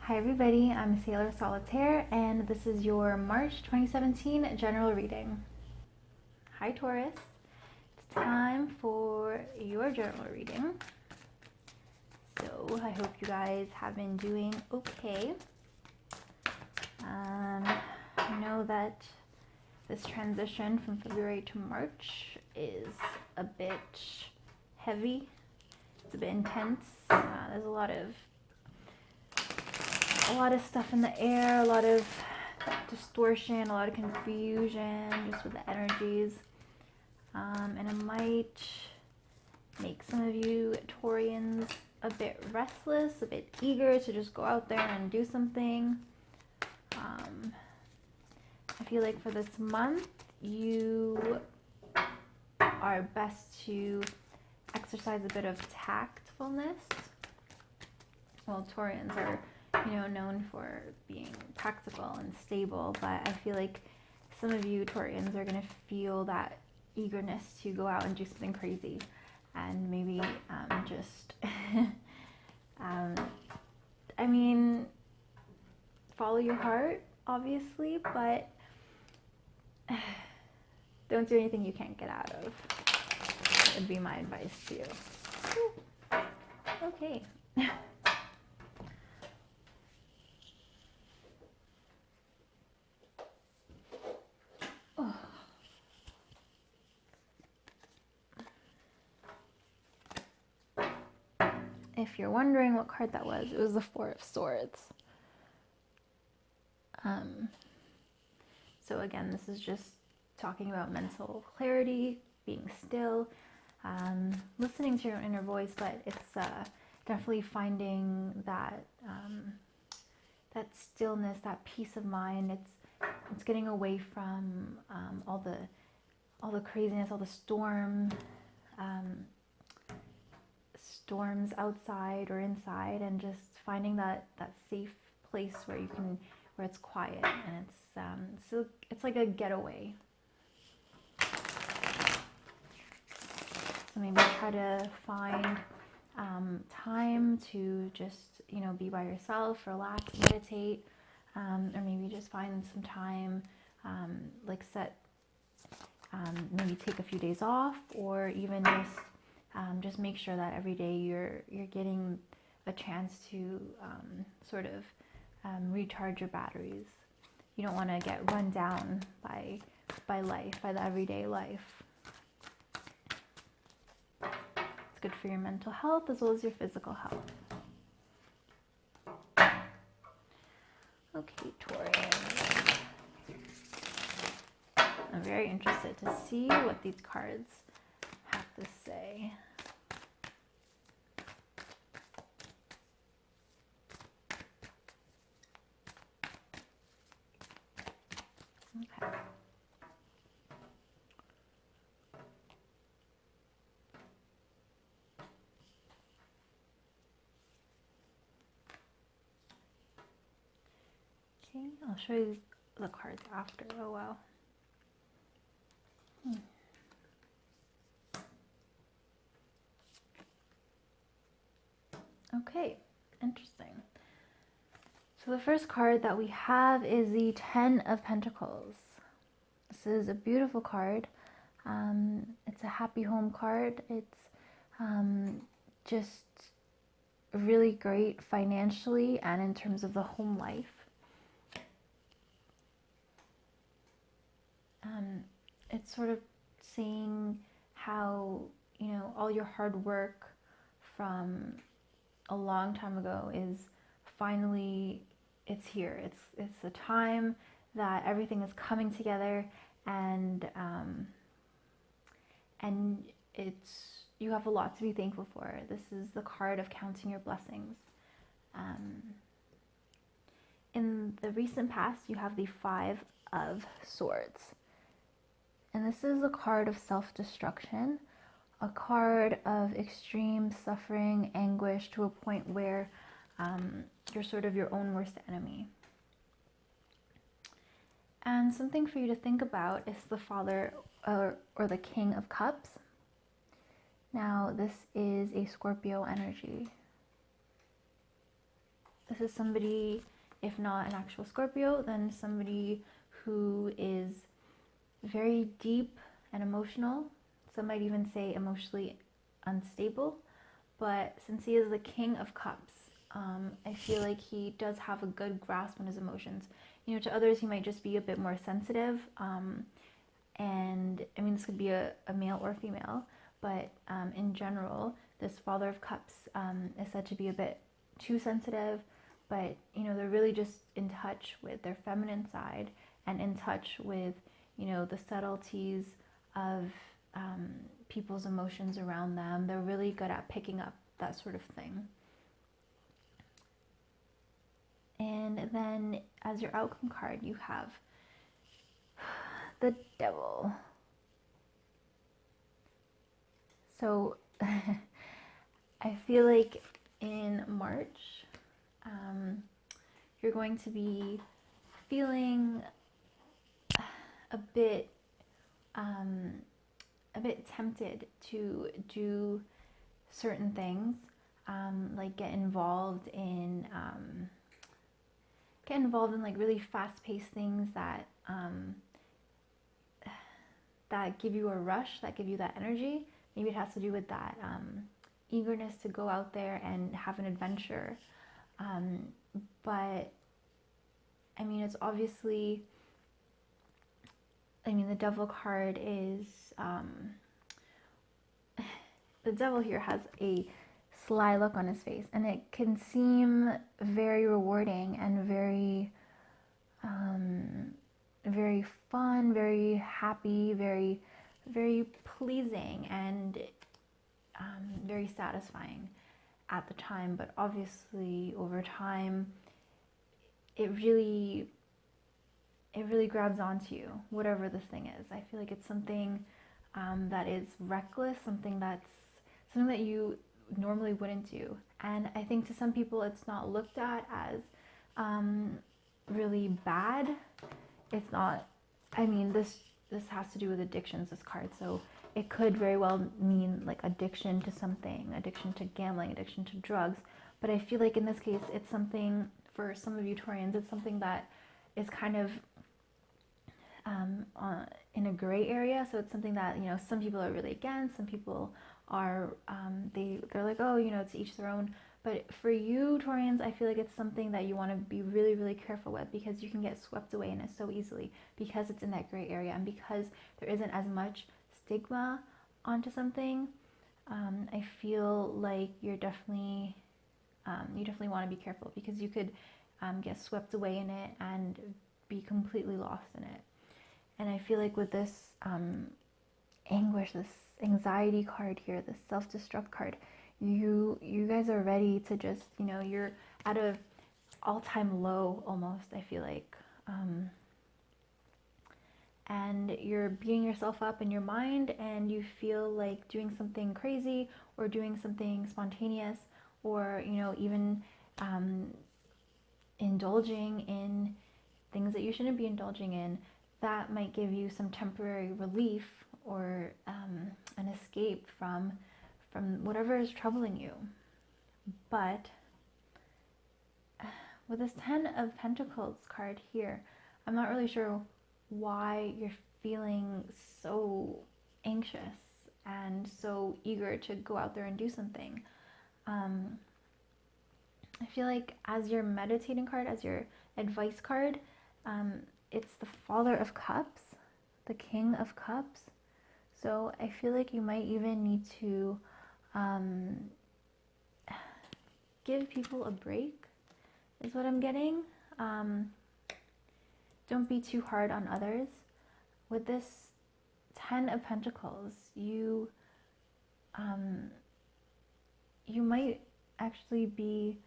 Hi everybody, I'm Sailor Solitaire and this is your March 2017 general reading. Hi Taurus, it's time for your general reading. So I hope you guys have been doing okay. I know that this transition from February to March is a bit heavy, it's a bit intense. There's a lot of stuff in the air, a lot of distortion, a lot of confusion just with the energies. And it might make some of you Taurians a bit restless, a bit eager to just go out there and do something. I feel like for this month, you are best to exercise a bit of tactfulness. Well, Taurians are, known for being practical and stable, but I feel like some of you Taurians are going to feel that eagerness to go out and do something crazy, and maybe just, follow your heart, obviously, but don't do anything you can't get out of. Would be my advice to you. Okay. If you're wondering what card that was, it was the Four of Swords. So again, this is just talking about mental clarity, being still, listening to your own inner voice, but it's definitely finding that that stillness, that peace of mind. It's getting away from all the craziness, all the storms outside or inside, and just finding that safe place where it's quiet, and it's like a getaway. So maybe try to find time to just be by yourself, relax, meditate, or maybe just find some time, maybe take a few days off, or even just make sure that every day you're getting a chance to recharge your batteries. You don't want to get run down by life, by the everyday life. It's good for your mental health as well as your physical health. Okay, Taurus. I'm very interested to see what these cards have to say. Okay. Okay, I'll show you the cards after. Oh wow. Okay, interesting. So the first card that we have is the Ten of Pentacles. This is a beautiful card. It's a happy home card. It's just really great financially and in terms of the home life. It's sort of saying how, all your hard work from a long time ago is finally, it's here. It's a time that everything is coming together, and you have a lot to be thankful for. This is the card of counting your blessings. In the recent past, you have the Five of Swords. And this is a card of self-destruction, a card of extreme suffering, anguish, to a point where you're sort of your own worst enemy. And something for you to think about is the Father or the King of Cups. Now, this is a Scorpio energy. The this is somebody, if not an actual Scorpio, then somebody who is very deep and emotional. Some might even say emotionally unstable. But since he is the King of Cups, I feel like he does have a good grasp on his emotions. You know, to others, he might just be a bit more sensitive. And I mean, this could be a male or female, but in general, this Father of Cups is said to be a bit too sensitive, but you know, they're really just in touch with their feminine side and in touch with, you know, the subtleties of people's emotions around them. They're really good at picking up that sort of thing. And then as your outcome card, you have the Devil. So I feel like in March, you're going to be feeling a bit tempted to do certain things, like get involved in like really fast-paced things that that give you a rush, that give you that energy. Maybe it has to do with that eagerness to go out there and have an adventure. But I mean, it's obviously, I mean, the Devil card is, the Devil here has a sly look on his face, and it can seem very rewarding and very, very fun, very happy, very, very pleasing, and very satisfying at the time. But obviously, over time, it really grabs onto you, whatever this thing is. I feel like it's something that is reckless, something that you normally wouldn't do. And I think to some people it's not looked at as really bad. It's not, I mean, this has to do with addictions, this card. So it could very well mean like addiction to something, addiction to gambling, addiction to drugs. But I feel like in this case, it's something, for some of you Taurians, it's something that is kind of in a gray area. So it's something that, you know, some people are really against, some people are, they're like, oh, you know, to each their own. But for you Taurians, I feel like it's something that you want to be really, really careful with, because you can get swept away in it so easily, because it's in that gray area, and because there isn't as much stigma onto something. I feel like you're definitely, you definitely want to be careful, because you could get swept away in it and be completely lost in it. And I feel like with this anguish, this anxiety card here, this self-destruct card, you guys are ready to just, you know, you're at a all-time low almost, I feel like. And you're beating yourself up in your mind, and you feel like doing something crazy or doing something spontaneous, or, you know, even indulging in things that you shouldn't be indulging in, that might give you some temporary relief, or an escape from whatever is troubling you. But with this Ten of Pentacles card here, I'm not really sure why you're feeling so anxious and so eager to go out there and do something. I feel like as your meditating card, as your advice card, it's the Father of Cups, the King of Cups. So I feel like you might even need to give people a break, is what I'm getting. Don't be too hard on others. With this Ten of Pentacles, you might actually be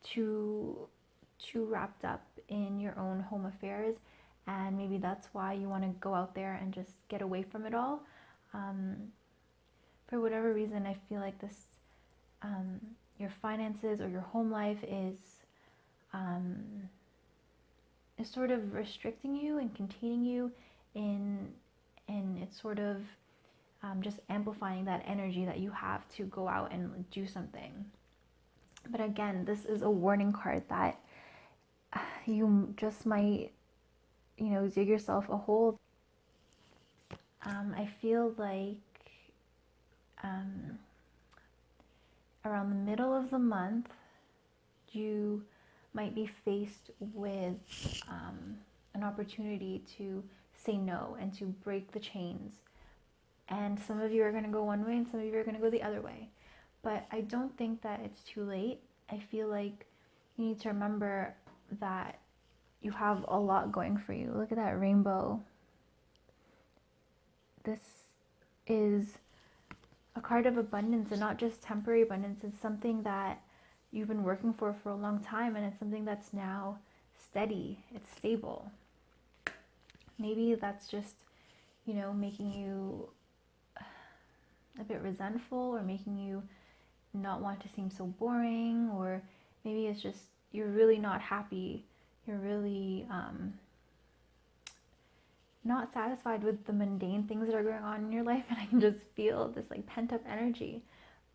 too wrapped up in your own home affairs, and maybe that's why you want to go out there and just get away from it all. For whatever reason, I feel like this, your finances or your home life is sort of restricting you and containing you in, and it's sort of just amplifying that energy that you have to go out and do something. But again, this is a warning card that you just might, dig yourself a hole. I feel like around the middle of the month, you might be faced with an opportunity to say no and to break the chains. And some of you are going to go one way and some of you are going to go the other way. But I don't think that it's too late. I feel like you need to remember that you have a lot going for you. Look at that rainbow. This is a card of abundance, and not just temporary abundance. It's something that you've been working for a long time, and it's something that's now steady, it's stable. Maybe that's just, making you a bit resentful, or making you not want to seem so boring, or maybe it's just you're really not happy. You're really not satisfied with the mundane things that are going on in your life, and I can just feel this like pent up energy.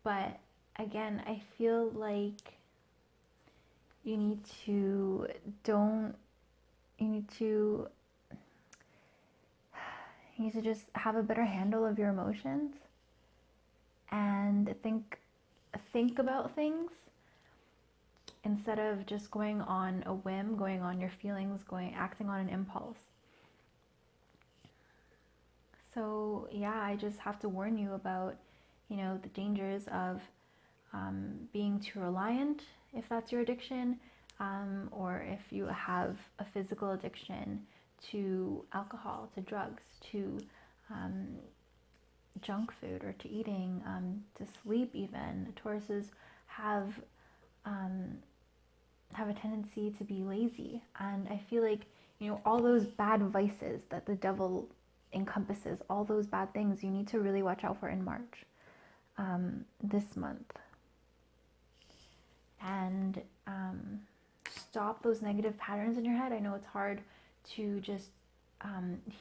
But again, I feel like you need to just have a better handle of your emotions and think about things instead of just going on a whim, going on your feelings, acting on an impulse. So yeah, I just have to warn you about, the dangers of being too reliant, if that's your addiction, or if you have a physical addiction to alcohol, to drugs, to junk food, or to eating, to sleep even. Tauruses have a tendency to be lazy, and I feel like, all those bad vices that the devil encompasses, all those bad things you need to really watch out for in March, this month. And stop those negative patterns in your head. I know it's hard to just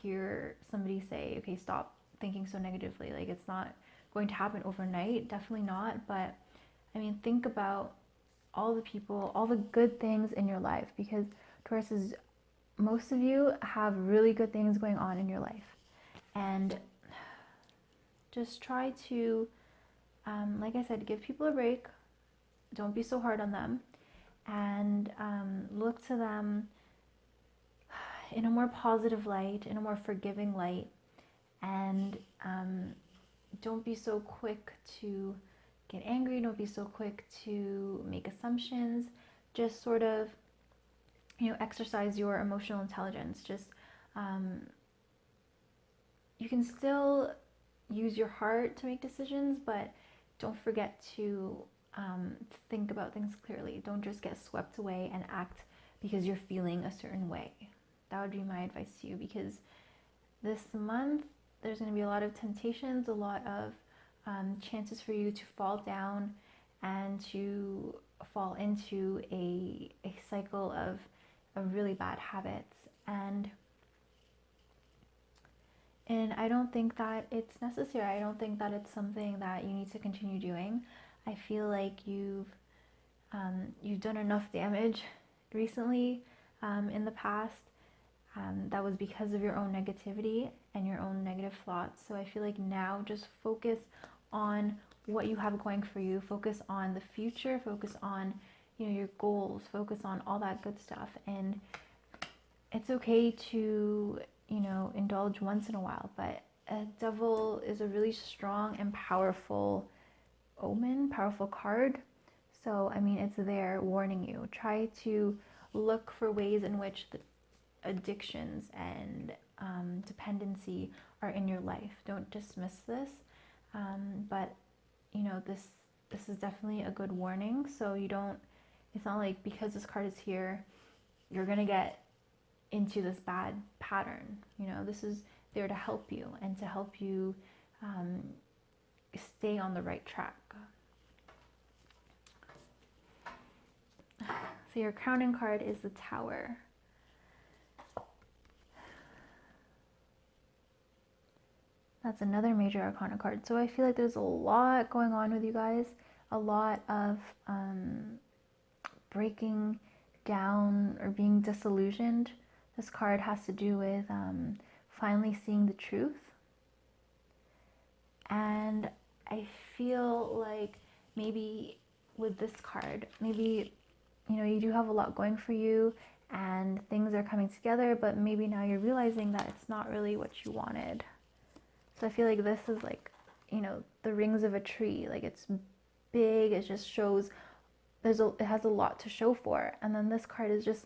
hear somebody say, okay, stop thinking so negatively. Like, it's not going to happen overnight, definitely not. But I mean, think about all the people, all the good things in your life, because Taurus, most of you have really good things going on in your life. And just try to, like I said, give people a break. Don't be so hard on them, and look to them in a more positive light, in a more forgiving light. And don't be so quick to get angry. Don't be so quick to make assumptions. Just sort of, exercise your emotional intelligence. Just, you can still use your heart to make decisions, but don't forget to think about things clearly. Don't just get swept away and act because you're feeling a certain way. That would be my advice to you, because this month there's going to be a lot of temptations, a lot of chances for you to fall down and to fall into a cycle of really bad habits. And I don't think that it's necessary. I don't think that it's something that you need to continue doing. I feel like you've done enough damage recently, in the past. That was because of your own negativity and your own negative thoughts. So I feel like now just focus on what you have going for you. Focus on the future. Focus on, your goals. Focus on all that good stuff. And it's okay to, indulge once in a while, but a devil is a really strong and powerful omen, powerful card. So, I mean, it's there warning you. Try to look for ways in which the addictions and dependency are in your life. Don't dismiss this. But, this is definitely a good warning. So it's not like because this card is here, you're going to get into this bad pattern. This is there to help you and to help you stay on the right track. So your crowning card is the Tower. That's another major arcana card. So I feel like there's a lot going on with you guys. a lot of breaking down or being disillusioned. This card has to do with finally seeing the truth. And I feel like maybe with this card, maybe, you know, you do have a lot going for you and things are coming together, but maybe now you're realizing that it's not really what you wanted. So I feel like this is like, you know, the rings of a tree. Like, it's big, it just shows it has a lot to show for. And then this card is just,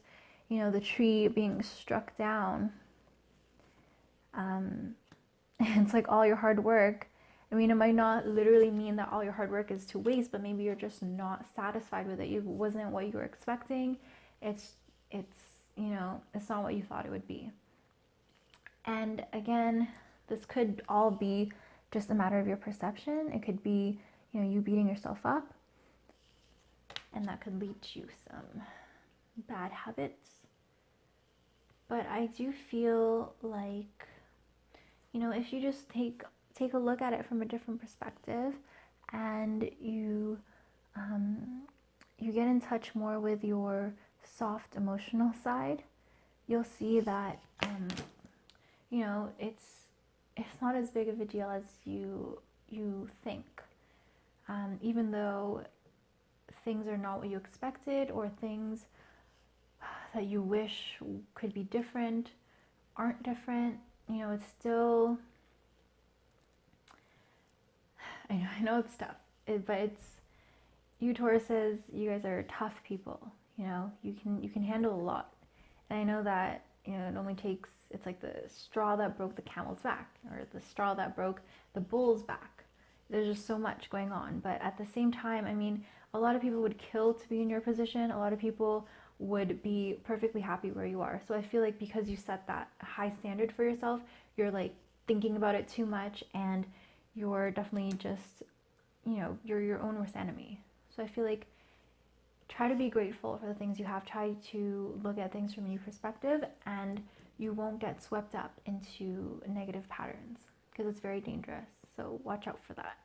you know, the tree being struck down. It's like all your hard work. I mean, it might not literally mean that all your hard work is to waste, but maybe you're just not satisfied with it. It wasn't what you were expecting. It's you know, it's not what you thought it would be. And again, this could all be just a matter of your perception. It could be, you know, you beating yourself up, and that could lead to some bad habits. But I do feel like, you know, if you just take a look at it from a different perspective, and you get in touch more with your soft emotional side, you'll see that you know, it's not as big of a deal as you think. Even though things are not what you expected, or things that you wish could be different aren't different, you know, it's still, I know it's tough, but it's, you Tauruses, you guys are tough people, you know, you can handle a lot. And I know that, you know, it only takes, it's like the straw that broke the camel's back, or the straw that broke the bull's back. There's just so much going on. But at the same time, I mean, a lot of people would kill to be in your position. A lot of people would be perfectly happy where you are. So I feel like because you set that high standard for yourself, you're like thinking about it too much, and you're definitely just, you know, you're your own worst enemy. So I feel like try to be grateful for the things you have. Try to look at things from a new perspective, and you won't get swept up into negative patterns, because it's very dangerous. So watch out for that.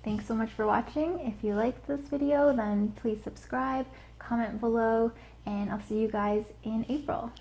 Thanks so much for watching. If you liked this video, then please subscribe, comment below, and I'll see you guys in April.